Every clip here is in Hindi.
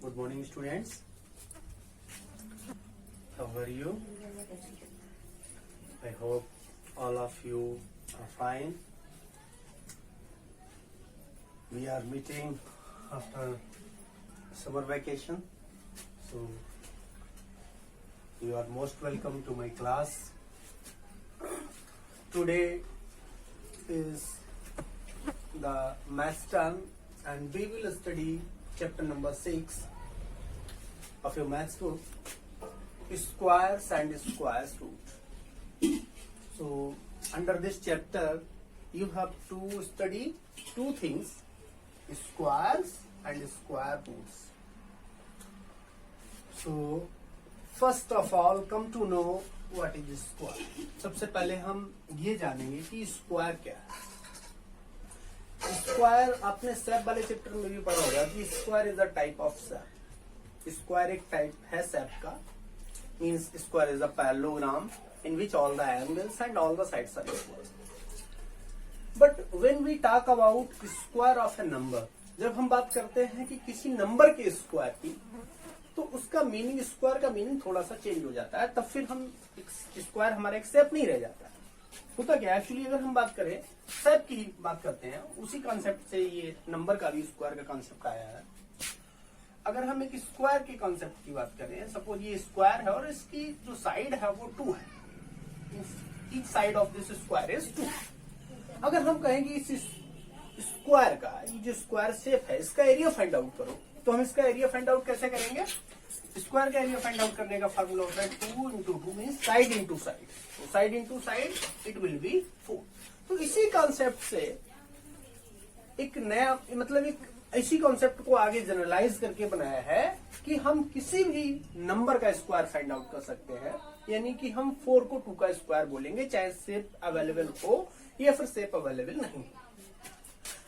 Good morning, students. How are you? I hope all of you are fine. We are meeting after summer vacation, so you are most welcome to my class. Today is the math term, and we will study chapter number 6 of your maths book, squares and square root. So under this chapter you have to study two things, squares and square roots. So first of all, come to know what is square. सबसे पहले हम ये जानेंगे कि स्क्वायर क्या है. स्क्वायर आपने शेप वाले चैप्टर में भी पढ़ा होगा कि square is a type of shape. Square एक टाइप है शेप का. Means square is a parallelogram in which all the angles and all the sides are equal. But when we talk about square of a number, जब हम बात करते हैं कि किसी नंबर के स्क्वायर की, तो उसका मीनिंग, स्क्वायर का मीनिंग थोड़ा सा चेंज हो जाता है. तब फिर हम स्क्वायर हमारा एक शेप नहीं रह जाता है. होता क्या एक्चुअली, अगर हम बात करें शेप की बात करते हैं, उसी कॉन्सेप्ट से ये नंबर का भी स्क्वायर का कॉन्सेप्ट आया है. अगर हम एक स्क्वायर के कॉन्सेप्ट की बात करें, सपोज ये स्क्वायर है और इसकी जो साइड है वो 2 है. Each side of this square is 2. अगर हम कहेंगे इस स्क्वायर का, ये जो स्क्वायर शेप है, इसका एरिया फाइंड आउट करो, तो हम इसका एरिया फाइंड आउट कैसे करेंगे? स्क्वायर का एरिया फाइंड आउट करने का फार्मूला होता है 2 into 2 means side into side. तो side into side it will be 4. तो इसी कॉन्सेप्ट से एक नया, मतलब एक इसी कॉन्सेप्ट को आगे जनरलाइज करके बनाया है कि हम किसी भी नंबर का स्क्वायर फाइंड आउट कर सकते हैं. यानी कि हम 4 को 2 का स्क्वायर बोलेंगे, चाहे शेप अवेलेबल हो या फिर शेप अवेलेबल नहीं.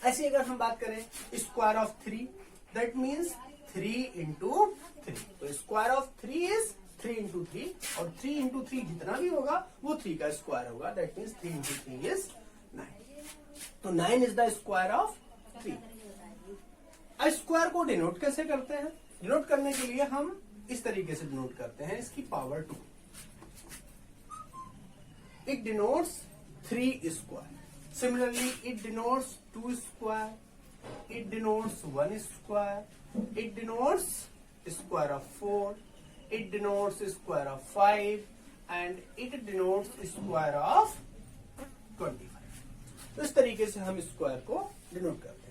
ऐसे अगर हम बात करें square of 3, that means 3 into 3. तो स्क्वायर ऑफ 3 इज 3 into 3, और 3 into 3 जितना भी होगा वो 3 का स्क्वायर होगा. That means 3 into 3 is 9. तो 9 is the square of 3. Square को डिनोट कैसे करते हैं? डिनोट करने के लिए हम इस तरीके से डिनोट करते हैं, इसकी power 2. It denotes 3 square. Similarly, it denotes 2 square. It denotes 1 square. It denotes square of 4. It denotes square of 5. And it denotes square of 25. तो इस तरीके से हम स्क्वायर को डिनोट करते हैं.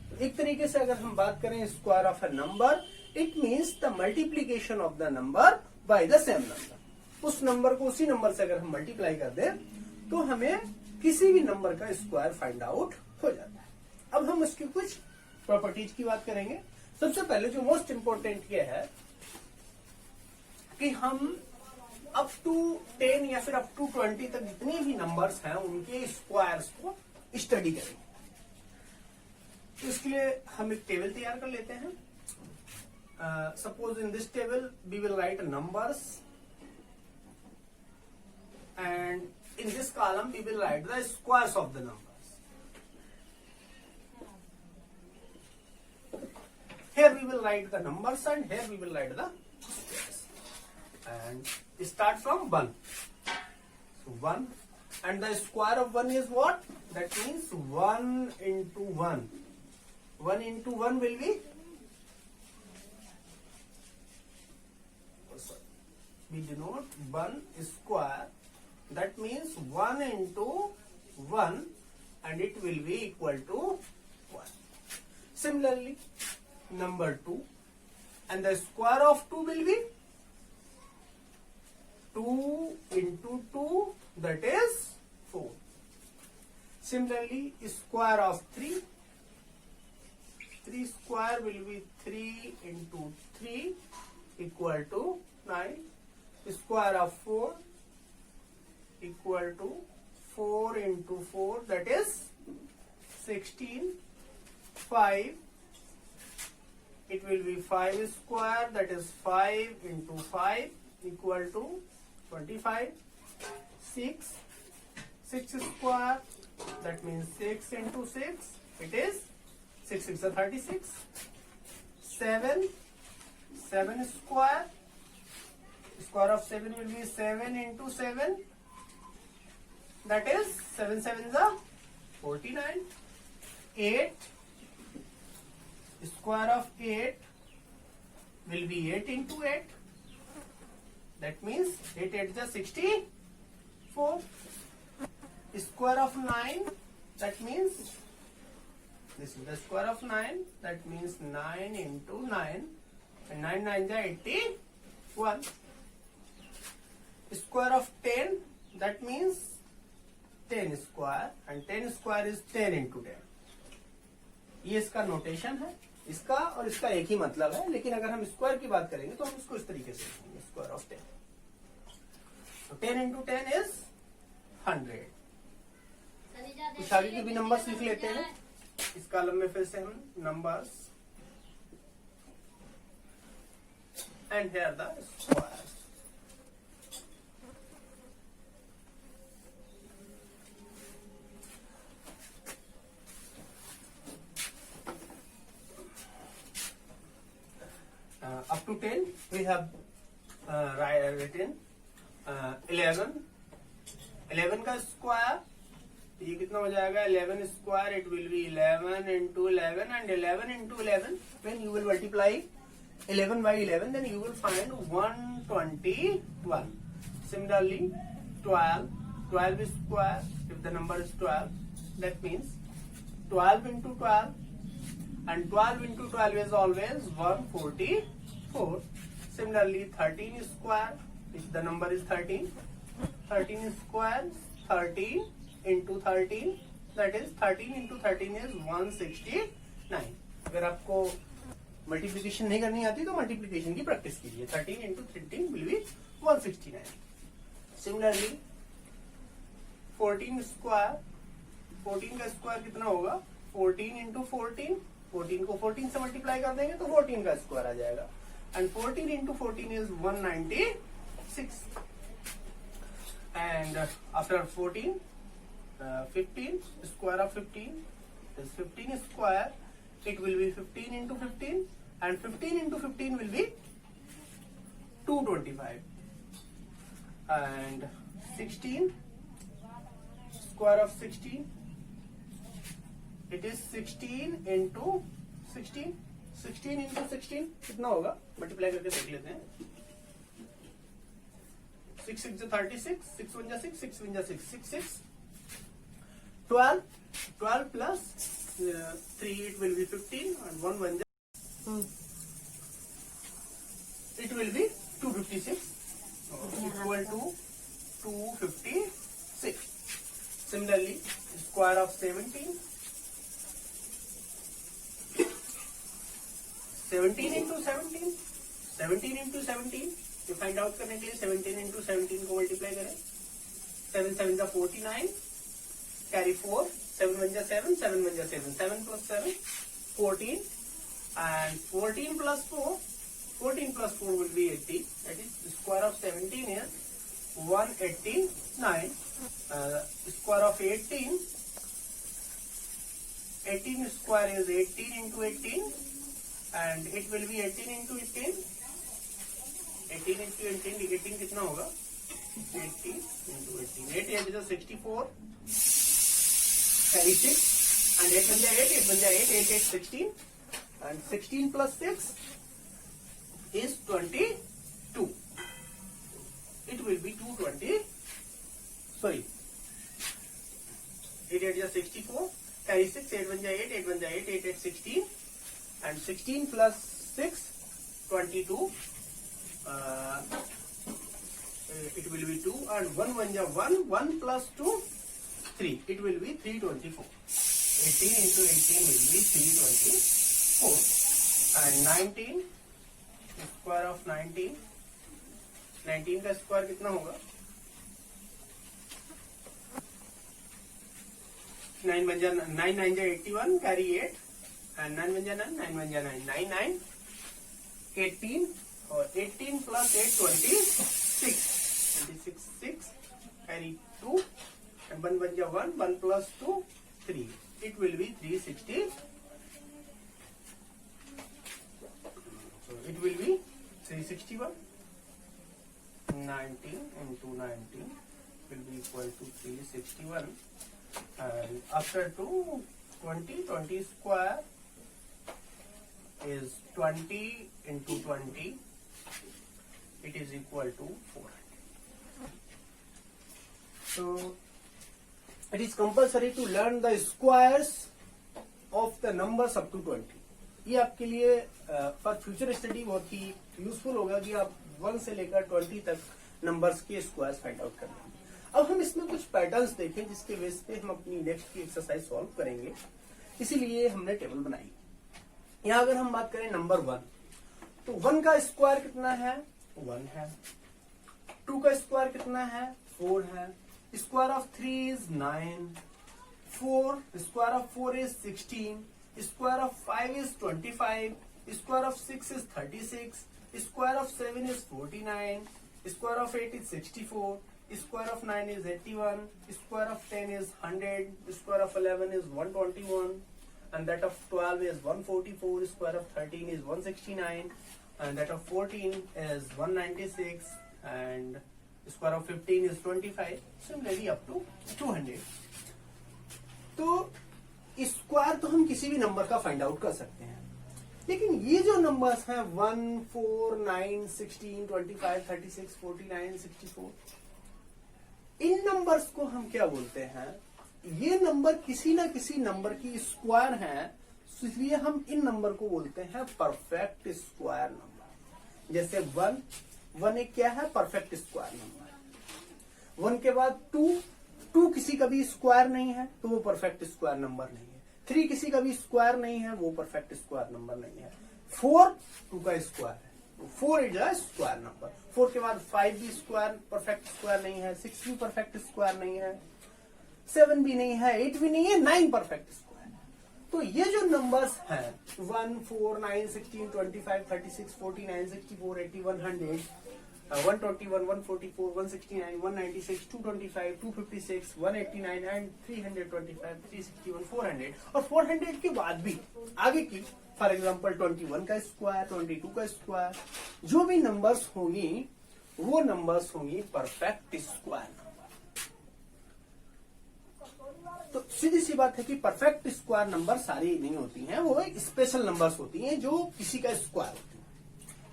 तो एक तरीके से अगर हम बात करें square of a number, it means the multiplication of the number by the same number. उस नंबर को उसी नंबर से अगर हम मल्टीप्लाई कर दें तो हमें किसी भी नंबर का स्क्वायर फाइंड आउट हो जाता है. अब हम उसकी कुछ प्रॉपर्टीज की बात करेंगे. सबसे पहले जो मोस्ट इंपॉर्टेंट ये है कि हम अप टू 10 या फिर अप टू 20 तक जितने भी नंबर्स हैं उनके स्क्वायर्स को स्टडी करेंगे. तो इसके लिए हम एक टेबल तैयार कर लेते हैं. Suppose in this table we will write numbers, and in this column we will write the squares of the numbers. Here we will write the numbers and here we will write the squares. And start from 1. So 1, and the square of 1 is what? That means 1 into 1. 1 into 1 will be, we denote 1 square. That means 1 into 1, and it will be equal to 1. Similarly, number 2, and the square of 2 will be 2 into 2, that is 4. Similarly, square of 3, 3 square will be 3 into 3 equal to 9. Square of 4 equal to 4 into 4, that is 16. 5, it will be 5 square, that is 5 into 5 equal to 25. 6 square, that means 6 into 6, it is 6 6 are 36. 7 7 square. Square of 7 will be 7 into 7. That is 7 7s are 49. 8. Square of 8 will be 8 into 8. That means 8 8 is 64. Square of 9. That means this is the square of 9. That means 9 into 9. And 9 9 is 81. Square of 10. That means 10 square. And 10 square is 10 into 10. ये इसका नोटेशन है. इसका और इसका एक ही मतलब है, लेकिन अगर हम स्क्वायर की बात करेंगे तो हम इसको इस तरीके से लिखेंगे. Square of 10. So 10 into 10 is 100. कुछ आगे के भी नंबर्स लिख लेते हैं. इस कॉलम में फिर से हम numbers and here the squares. Up to 10 we have written 11. 11 का स्क्वायर ये कितना हो जाएगा? 11 square, it will be 11 into 11, and 11 into 11, when you will multiply 11 by 11, then you will find 121. Similarly 12 square, if the number is 12, that means 12 into 12, and 12 into 12 is always 144. Similarly 13 square, if the number is 13 square, 13 into 13, that is 13 into 13 is 169. अगर आपको मल्टीप्लिकेशन नहीं करनी आती तो मल्टीप्लिकेशन की प्रैक्टिस कीजिए. 13 into 13 will be 169. Similarly 14 square, 14 का स्क्वायर कितना होगा? 14 into 14, 14 को 14 से मल्टीप्लाई कर देंगे तो 14 का स्क्वायर आ जाएगा. And 14 into 14 is 196. And after 14, 15, square of 15 is 15 square. It will be 15 into 15, and 15 into 15 will be 225. And 16, square of 16, it is 16 into 16. 16 into 16 कितना होगा? मल्टीप्लाई करके देख लेते हैं. 6 6 36, 6 1 6, 6 1 6, 6 6. 12 plus 3, it will be 15, and 1 1 it will be 256, equal to 256. Similarly, square of 17, 17 into 17, 17 into 17, you find out करने के लिए 17 into 17 को मल्टीप्लाई करें. 7 7 is 49, carry 4, 7 1 is 7, 7 1 is 7, 7 plus 7, 14, and 14 plus 4, 14 plus 4 will be 80. That is, the square of 17 is 189. Square of 18, 18 square is 18 into 18, and it will be 18 into 18. 18 into 18, 18 कितना होगा? 80 into 18. 8 8 is 64. Carry 6, and 8 1 8, 8 1 8, 8 8 16, and 16 plus 6 is 22. It will be 220. Sorry. 8 8 is 64. Carry 6, 8 1 8, 8 1 8, 8 8 16, and 16 plus 6, 22. It will be 2, and 1 1 is 1, 1 plus 2, 3. It will be 324. 18 into 18 will be 324. And 19, square of 19. 19 का स्क्वायर कितना होगा? 9 9 9 81, carry 8, and 9 1 9, 9 1 9, 9 9, 18, or 18 plus 8 26, 26 6, carry 2, and 1 1 1, 1 plus 2 3. It will be 360. So it will be 361. 19 into 19 will be equal to 361. And after 20 square is 20 into 20. It is equal to 400. So it is compulsory to learn the squares of the numbers up to 20. ये आपके लिए फॉर फ्यूचर स्टडी बहुत ही यूजफुल होगा कि आप 1 से लेकर 20 तक नंबर्स के स्क्वायर्स फाइंड आउट कर लेंगे। अब हम इसमें कुछ पैटर्न्स देखें जिसके बेस पे हम अपनी नेक्स्ट की एक्सरसाइज सॉल्व करेंगे, इसीलिए हमने टेबल बनाई। यहाँ अगर हम बात करें नंबर 1, तो 1 का स्क्वायर कितना है? 1 है। 2 का स्क्वायर कितना है? 4 है। Square of 3 is 9। 4 square of 4 is 16। Square of 5 is 25, square of 6 is 36, square of 7 is 49, square of 8 is 64, square of 9 is 81, square of 10 is 100, square of 11 is 121, and that of 12 is 144, square of 13 is 169, and that of 14 is 196, and square of 15 is 25, similarly up to 200. तो स्क्वायर तो हम किसी भी नंबर का फाइंड आउट कर सकते हैं, लेकिन ये जो नंबर्स हैं 1, 4, 9, 16, 25, 36, 49, 64, इन नंबर्स को हम क्या बोलते हैं? ये नंबर किसी ना किसी नंबर की स्क्वायर हैं, इसलिए हम इन नंबर को बोलते हैं परफेक्ट स्क्वायर नंबर। जैसे 1 एक क्या है? Perfect square number. 1 के बाद 2 किसी का भी स्क्वायर नहीं है तो वो परफेक्ट स्क्वायर नंबर नहीं है। 3 किसी का भी स्क्वायर नहीं है, वो परफेक्ट स्क्वायर नंबर नहीं है। 4 2 का स्क्वायर है, 4 इज अ स्क्वायर नंबर। 4 के बाद 5 भी स्क्वायर परफेक्ट स्क्वायर नहीं है, 6 भी परफेक्ट स्क्वायर नहीं है, 7 भी नहीं है, 8 भी नहीं है, 9 परफेक्ट स्क्वायर। तो ये जो नंबर्स हैं 1, 4, 9, 16, 25, 36, 49, 64, 80, 100, 121, 144, 169, 196, 225, 256, 189 एंड 325, 361, 400। और 400 के बाद भी आगे की फॉर एग्जांपल 21 का स्क्वायर, 22 का स्क्वायर, जो भी नंबर्स होंगी वो नंबर्स होंगी परफेक्ट स्क्वायर नंबर। तो सीधी सी बात है कि परफेक्ट स्क्वायर नंबर सारी नहीं होती हैं, वो एक स्पेशल नंबर्स होती हैं जो किसी का स्क्वायर होती है।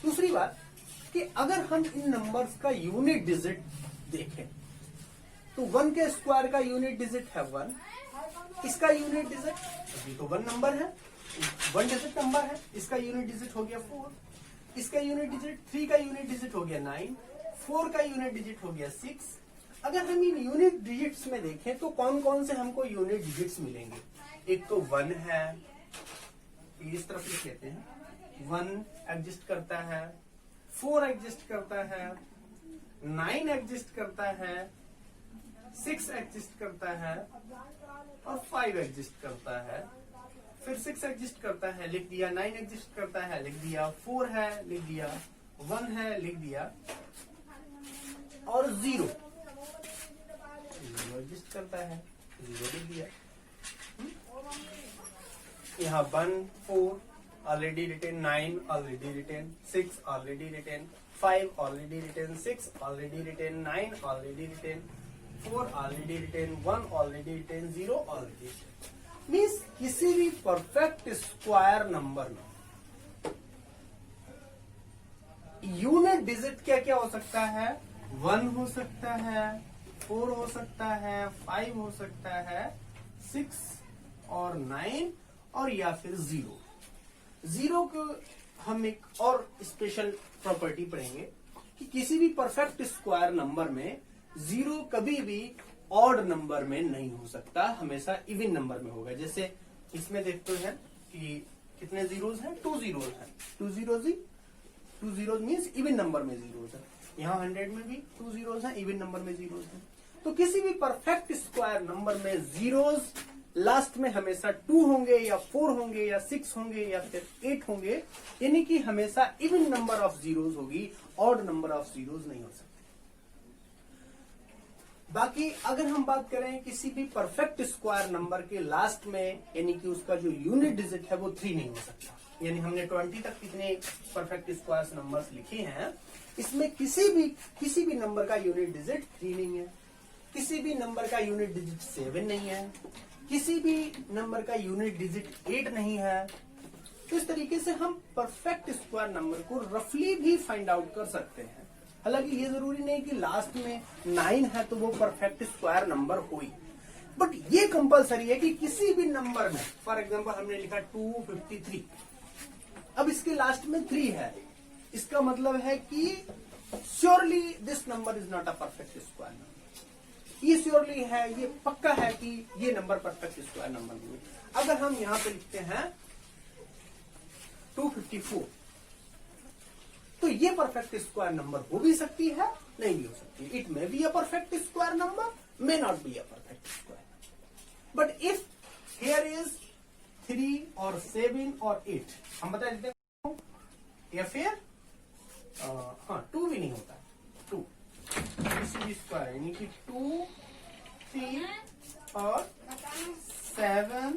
दूसरी बात कि अगर हम इन नंबर्स का यूनिट डिजिट देखें तो 1 के स्क्वायर का यूनिट डिजिट है 1, इसका यूनिट डिजिट अभी तो 1 नंबर है, 1 डिजिट नंबर है, इसका यूनिट डिजिट हो गया 4, इसका यूनिट डिजिट 3 का यूनिट डिजिट हो गया 9, 4 का यूनिट डिजिट हो गया 6। अगर हम इन यूनिट डिजिट्स में देखें तो कौन कौन से हमको यूनिट डिजिट्स मिलेंगे? एक तो 1 है, इस तरफ लिख लेते हैं, 1 एग्जिस्ट करता है, 4 एग्जिस्ट करता है, 9 एग्जिस्ट करता है, 6 एग्जिस्ट करता है और 5 एग्जिस्ट करता है। फिर 6 एग्जिस्ट करता है, लिख दिया। 9 एग्जिस्ट करता है, लिख दिया। 4 है, लिख दिया। 1 है, लिख दिया। और 0 एग्जिस्ट करता है, 0 लिख दिया। यहाँ 1, 4 already written, 9 already written, 6 already written, 5 already written, 6 already written, 9 already written, 4 already written, 1 already written, 0 already written. Means किसी भी परफेक्ट स्क्वायर नंबर में यूनिट डिजिट क्या क्या हो सकता है? 1 हो सकता है, 4 हो सकता है, 5 हो सकता है, 6 और 9 और या फिर 0 को हम एक और स्पेशल प्रॉपर्टी पढ़ेंगे कि किसी भी परफेक्ट स्क्वायर नंबर में 0 कभी भी ऑड नंबर में नहीं हो सकता, हमेशा इवन नंबर में होगा। जैसे इसमें देखते हैं कि कितने जीरोज हैं? 2 जीरोज हैं। 2 जीरोज मीन्स इवन नंबर में जीरोज है। यहाँ 100 में भी 2 जीरोज हैं, इवन नंबर में जीरोज हैं। तो किसी भी परफेक्ट स्क्वायर नंबर में जीरोज लास्ट में हमेशा 2 होंगे या 4 होंगे या 6 होंगे या फिर 8 होंगे, यानी कि हमेशा इवन नंबर ऑफ जीरोज होगी, ऑड नंबर ऑफ जीरोज नहीं हो सकते। बाकी अगर हम बात करें किसी भी परफेक्ट स्क्वायर नंबर के लास्ट में, यानी कि उसका जो यूनिट डिजिट है वो 3 नहीं हो सकता। यानी हमने 20 तक कितने परफेक्ट स्क्वायर नंबर्स लिखे हैं, इसमें किसी भी नंबर का यूनिट डिजिट 3 नहीं है, किसी भी नंबर का यूनिट डिजिट 7 नहीं है, किसी भी नंबर का यूनिट डिजिट 8 नहीं है। तो इस तरीके से हम परफेक्ट स्क्वायर नंबर को रफली भी फाइंड आउट कर सकते हैं। हालांकि ये जरूरी नहीं कि लास्ट में 9 है तो वो परफेक्ट स्क्वायर नंबर हुई, बट ये कंपलसरी है कि किसी भी नंबर में, फॉर एग्जांपल हमने लिखा 253, अब इसके लास्ट में 3 है, इसका मतलब है कि surely this number is not a perfect square number. ये श्योरली है, ये पक्का है कि ये नंबर परफेक्ट स्क्वायर नंबर नहीं है। अगर हम यहां पे लिखते हैं 254, तो ये परफेक्ट स्क्वायर नंबर हो भी सकती है, नहीं भी हो सकती। It may be a perfect square number, may not be a perfect square, but if here is 3 और 7 और 8, हम बता देते हैं, या फिर हाँ 2 भी नहीं होता, 2 स्क्वायर यानी कि 2, 3 और 7,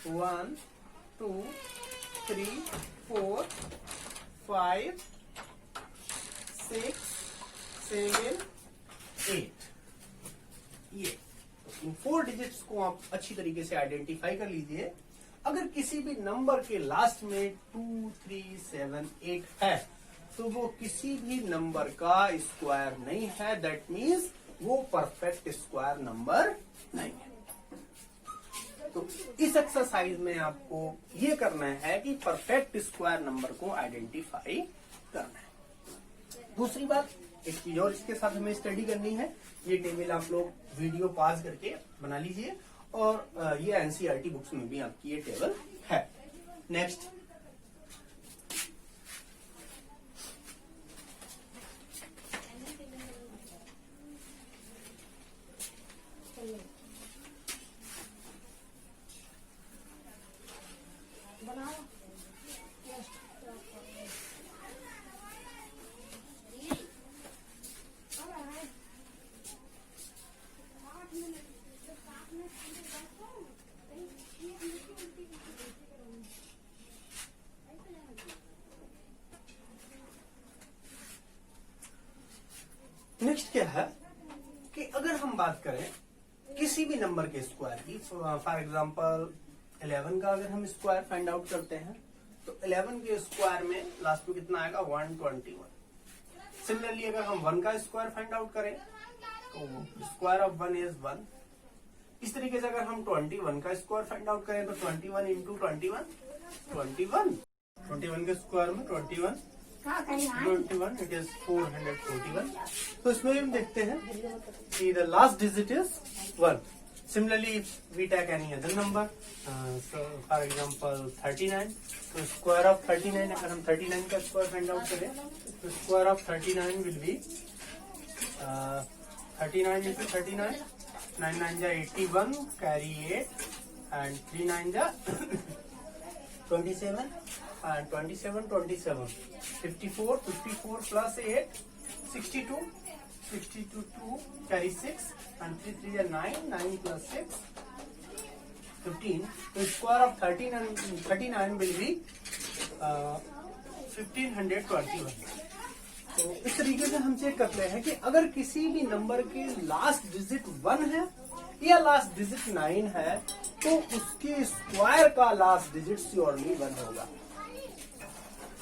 1, 2, 3, 4, 5, 6, 7, 8, ये इन 4 डिजिट्स को आप अच्छी तरीके से आइडेंटिफाई कर लीजिए। अगर किसी भी नंबर के लास्ट में 2, 3, 7, 8 है तो वो किसी भी नंबर का स्क्वायर नहीं है, दैट मीन्स वो परफेक्ट स्क्वायर नंबर नहीं है। तो इस एक्सरसाइज में आपको ये करना है कि परफेक्ट स्क्वायर नंबर को आइडेंटिफाई करना है। दूसरी बात, एक चीज और इसके साथ हमें स्टडी करनी है, ये टेबल आप लोग वीडियो पॉज करके बना लीजिए, और ये एनसीईआरटी बुक्स में भी आपकी ये टेबल है। नेक्स्ट, नेक्स्ट क्या है कि अगर हम बात करें किसी भी नंबर के स्क्वायर की, फॉर एग्जांपल 11 का अगर हम स्क्वायर फाइंड आउट करते हैं तो 11 के स्क्वायर में लास्ट में कितना आएगा, 121। सिमिलरली अगर हम 1 का स्क्वायर फाइंड आउट करें तो स्क्वायर ऑफ 1 इज 1। इस तरीके से अगर हम 21 का स्क्वायर फाइंड आउट करें तो 21 इंटू 21 के स्क्वायर में 21 इट इज 441। तो इसमें हम देखते हैं कि the last digit is 1। Similarly if we take any other number, for example 39, तो स्क्वायर ऑफ 39, अगर हम 39 का स्क्वायर फाइंड आउट करें तो square of 39 will be 39 into 39, 9 9 जा 81, कैरी 8 एंड 3 9 जा 27 and 27 54 plus 8 62 2 carry 6 and 3 3 are 9 plus 6 15. The square of 13 and 39 will be 1521. तो इस तरीके से हम चेक करते हैं कि अगर किसी भी नंबर के लास्ट डिजिट 1 है या लास्ट डिजिट 9 है तो उसके स्क्वायर का लास्ट डिजिट श्योरली 1 होगा।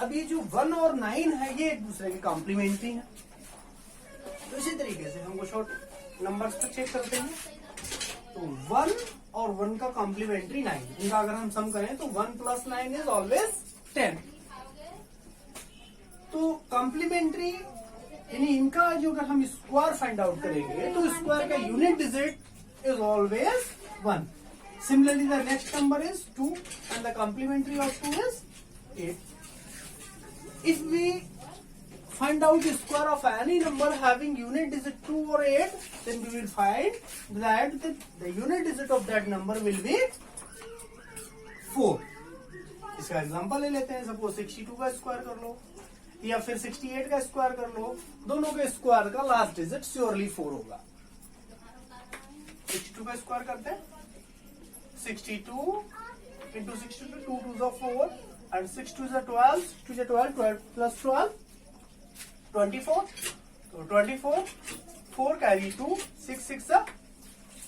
अब ये जो 1 और 9 है ये एक दूसरे के कॉम्प्लीमेंट्री है, तो इसी तरीके से हम कुछ और नंबर्स पर चेक करते हैं। तो 1 और 1 का कॉम्प्लीमेंट्री 9, इनका अगर हम सम करें तो 1 प्लस 9 इज ऑलवेज 10। तो कॉम्प्लीमेंट्री यानी इनका जो अगर हम स्क्वायर फाइंड आउट करेंगे तो स्क्वायर का unit digit is always 1। Similarly the next number is 2 and the complementary of 2 is 8। If we find out the square of any number having unit digit 2 or 8, then we will find that the unit digit of that number will be 4. इसका एग्जांपल ले लेते हैं, सपोज 62 का स्क्वायर कर लो या फिर 68 का स्क्वायर कर लो, दोनों के स्क्वायर का लास्ट डिजिट श्योरली 4 होगा। 62 का स्क्वायर करते हैं, 62 into 62, 2 2s are 4 and 6 2s are 12, 6 2s are 12, 12 plus 12, 24. So 24, 4 carry 2, 6 6 are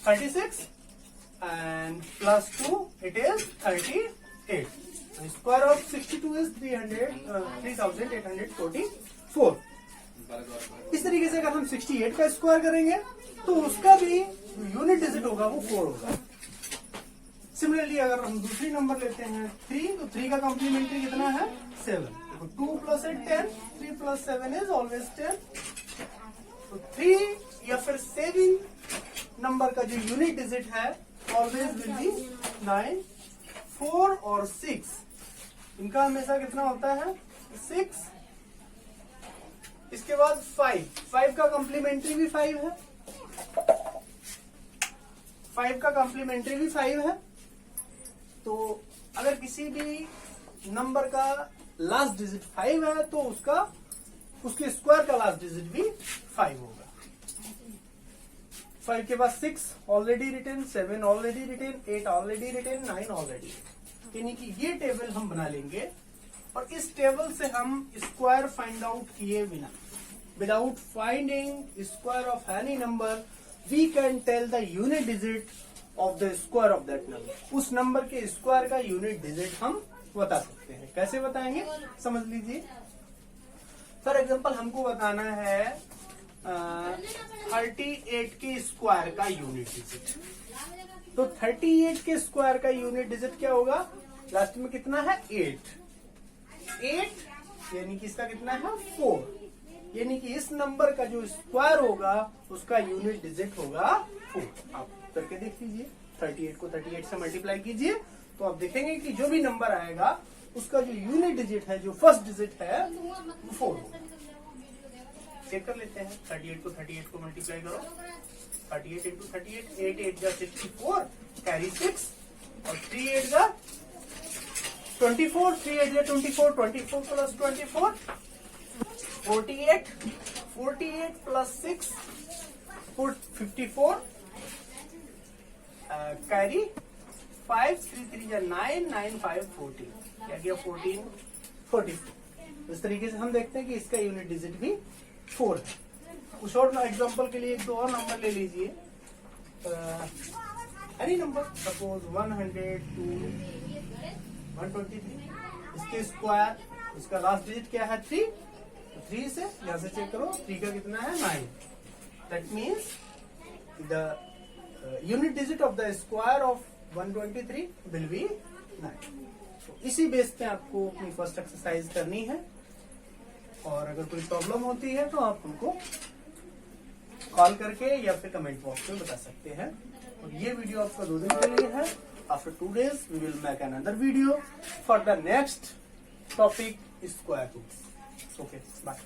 36 and plus 2 it is 38. The square of 62 is 3844. इस तरीके से अगर हम 68 का स्क्वायर करेंगे तो उसका भी यूनिट डिजिट होगा वो 4 होगा। सिमिलरली अगर हम दूसरी नंबर लेते हैं 3, तो 3 का कॉम्प्लीमेंट्री कितना है 7। तो 2 + 8 10, 3 + 7 इज ऑलवेज 10। तो 3 या फिर 7 नंबर का जो यूनिट डिजिट है ऑलवेज विल बी 9, 4 और 6। इनका हमेशा कितना होता है 6। इसके बाद 5 का कॉम्प्लीमेंट्री भी 5 है, 5 का कॉम्प्लीमेंट्री भी 5 है। तो अगर किसी भी नंबर का लास्ट डिजिट 5 है तो उसके स्क्वायर का लास्ट डिजिट भी 5 होगा। 5 के बाद 6 already written, 7 already written, 8 already written, 9 already. यानी कि ये टेबल हम बना लेंगे और इस टेबल से हम स्क्वायर फाइंड आउट किए बिना, without finding square of any number, we can tell the unit digit of the square of that number. उस नंबर के स्क्वायर का यूनिट डिजिट हम बता सकते हैं। कैसे बताएंगे समझ लीजिए। फॉर एग्जाम्पल हमको बताना है 38 के स्क्वायर का यूनिट डिजिट। तो 38 के स्क्वायर का यूनिट डिजिट क्या होगा, लास्ट में कितना है 8 यानी कि इसका कितना है 4। यानी कि इस नंबर का जो स्क्वायर होगा उसका यूनिट डिजिट होगा 4। आप करके देख लीजिए, 38 को 38 से मल्टीप्लाई कीजिए तो आप देखेंगे कि जो भी नंबर आएगा उसका जो यूनिट डिजिट है, जो फर्स्ट डिजिट है वो 4 होगा। चेक कर लेते हैं। 38 को 38 को मल्टीप्लाई करो, 38 इंटू 38, 8 8 जा 64, कैरी 6 और 3 8 जा 24, 3 8 जा 24, 24 प्लस 24 48, 48 प्लस 6 54, कैरी 5, 3 3 जा 9, 9 5 14, क्या गया 14 44। इस तरीके से हम देखते हैं कि इसका यूनिट डिजिट भी 4 है। कुछ और एग्जांपल के लिए एक दो और नंबर ले लीजिए। एनी नंबर, सपोज 100 to 123, इसके स्क्वायर, इसका लास्ट डिजिट क्या है 3, तो 3 से यहां से चेक करो, 3 का कितना है 9। That means the unit digit of the square of 123 will be 9। तो इसी बेस पे आपको अपनी फर्स्ट एक्सरसाइज करनी है और अगर कोई प्रॉब्लम होती है तो आप हमको कॉल करके या फिर कमेंट बॉक्स में बता सकते हैं। और ये वीडियो आपका 2 दिन के लिए है। After 2 days we will make another video for the next topic, square roots. Okay, bye.